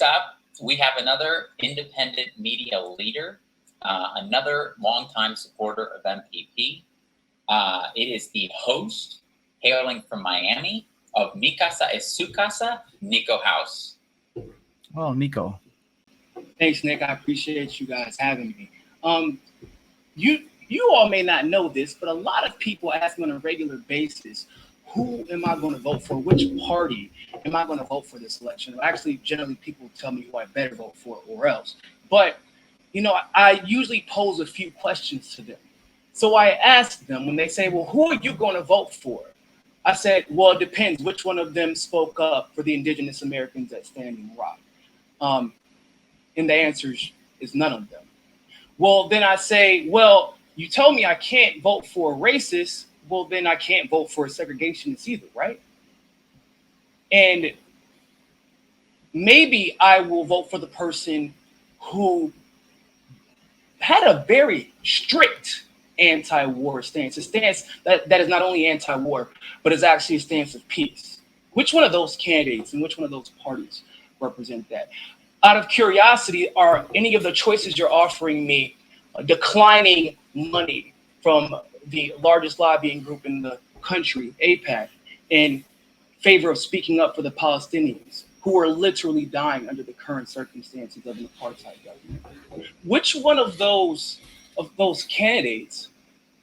Next up, we have another independent media leader, another longtime supporter of MPP. It is the host, hailing from Miami, of Mi Casa es Su Casa, Niko House. Oh, Niko. Thanks, Nick. I appreciate you guys having me. You all may not know this, but a lot of people ask me on a regular basis, who am I going to vote for? Which party am I going to vote for this election? Actually, generally, people tell me who I better vote for or else. But, I usually pose a few questions to them. So I ask them when they say, well, who are you going to vote for? I said, well, it depends which one of them spoke up for the indigenous Americans at Standing Rock. And the answer is none of them. Well, then I say, well, you told me I can't vote for a racist. Well, then I can't vote for a segregationist either, right? And maybe I will vote for the person who had a very strict anti-war stance, a stance that is not only anti-war, but is actually a stance of peace. Which one of those candidates and which one of those parties represent that? Out of curiosity, are any of the choices you're offering me declining money from the largest lobbying group in the country, AIPAC, in favor of speaking up for the Palestinians who are literally dying under the current circumstances of an apartheid government? Which one of those candidates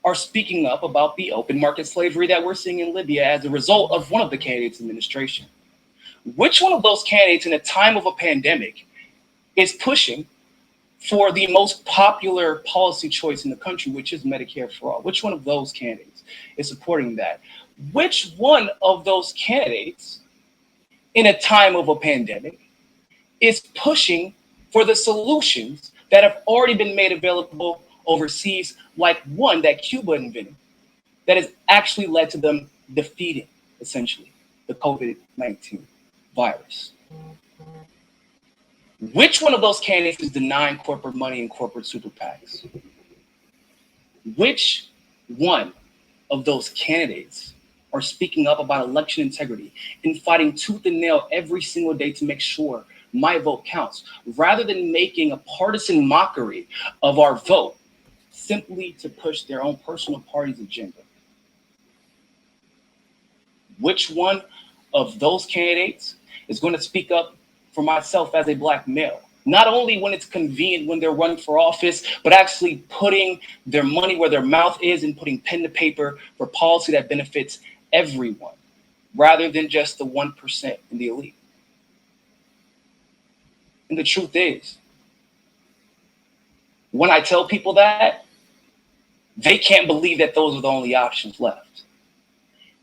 are speaking up about the open market slavery that we're seeing in Libya as a result of one of the candidates' administration? Which one of those candidates in a time of a pandemic is pushing for the most popular policy choice in the country, which is Medicare for all? Which one of those candidates is supporting that? Which one of those candidates in a time of a pandemic is pushing for the solutions that have already been made available overseas, like one that Cuba invented, that has actually led to them defeating, essentially, the COVID-19 virus? Which one of those candidates is denying corporate money and corporate super PACs? Which one of those candidates are speaking up about election integrity and fighting tooth and nail every single day to make sure my vote counts, rather than making a partisan mockery of our vote simply to push their own personal party's agenda? Which one of those candidates is going to speak up for myself as a Black male, not only when it's convenient when they're running for office, but actually putting their money where their mouth is and putting pen to paper for policy that benefits everyone, rather than just the 1% and the elite? And the truth is, when I tell people that, they can't believe that those are the only options left.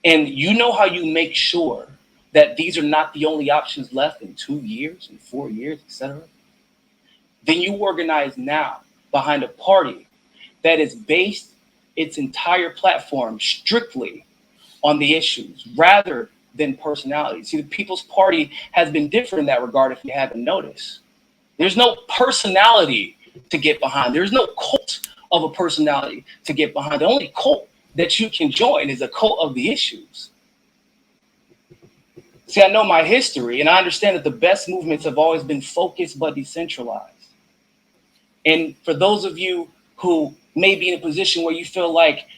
And you know how you make sure that these are not the only options left in 2 years, in 4 years, etc.? Then you organize now behind a party that is based its entire platform strictly on the issues rather than personality. See, the People's Party has been different in that regard, if you haven't noticed. There's no personality to get behind. There's no cult of a personality to get behind. The only cult that you can join is a cult of the issues. See, I know my history, and I understand that the best movements have always been focused but decentralized. And for those of you who may be in a position where you feel like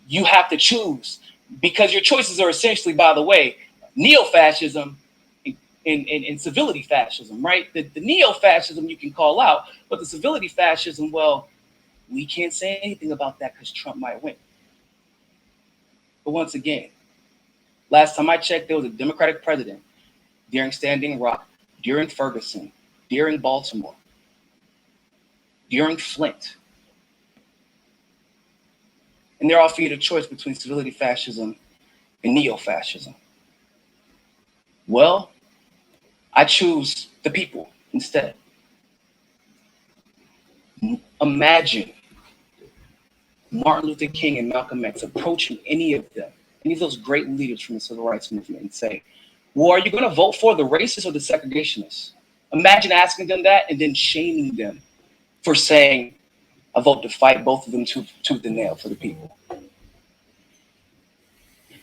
you have to choose, because your choices are essentially, by the way, neo-fascism and civility fascism, right? The neo-fascism you can call out, but the civility fascism, well, we can't say anything about that because Trump might win. But once again, last time I checked, there was a Democratic president during Standing Rock, during Ferguson, during Baltimore, during Flint. And they're offering you the choice between civility fascism and neo-fascism. Well, I choose the people instead. Imagine Martin Luther King and Malcolm X approaching any of those great leaders from the civil rights movement and saying, well, are you going to vote for the racists or the segregationists? Imagine asking them that and then shaming them for saying, I vote to fight both of them tooth and nail for the people.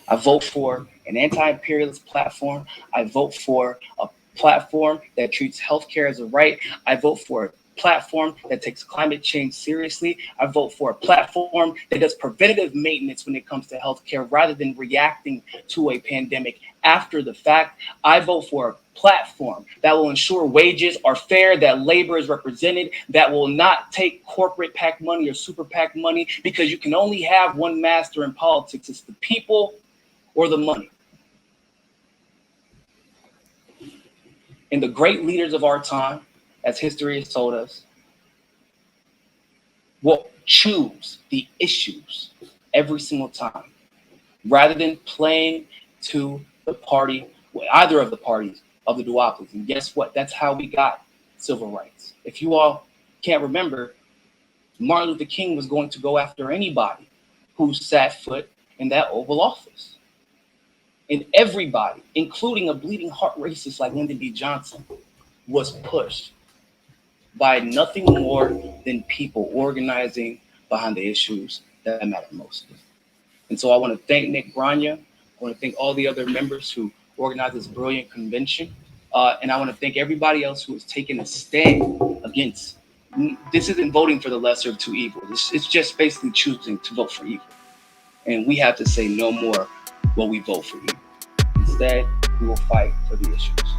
I vote for an anti-imperialist platform. I vote for platform that treats healthcare as a right. I vote for a platform that takes climate change seriously. I vote for a platform that does preventative maintenance when it comes to healthcare rather than reacting to a pandemic after the fact. I vote for a platform that will ensure wages are fair, that labor is represented, that will not take corporate PAC money or super PAC money, because you can only have one master in politics. It's the people or the money. And the great leaders of our time, as history has told us, will choose the issues every single time, rather than playing to the party, either of the parties of the duopolies. And guess what? That's how we got civil rights. If you all can't remember, Martin Luther King was going to go after anybody who sat foot in that Oval Office. And everybody, including a bleeding heart racist like Lyndon B. Johnson, was pushed by nothing more than people organizing behind the issues that matter most. And so I want to thank Nick Grania. I want to thank all the other members who organized this brilliant convention. And I want to thank everybody else who has taken a stand against. This isn't voting for the lesser of two evils. It's just basically choosing to vote for evil. And we have to say no more when we vote for evil. Instead, we will fight for the issues.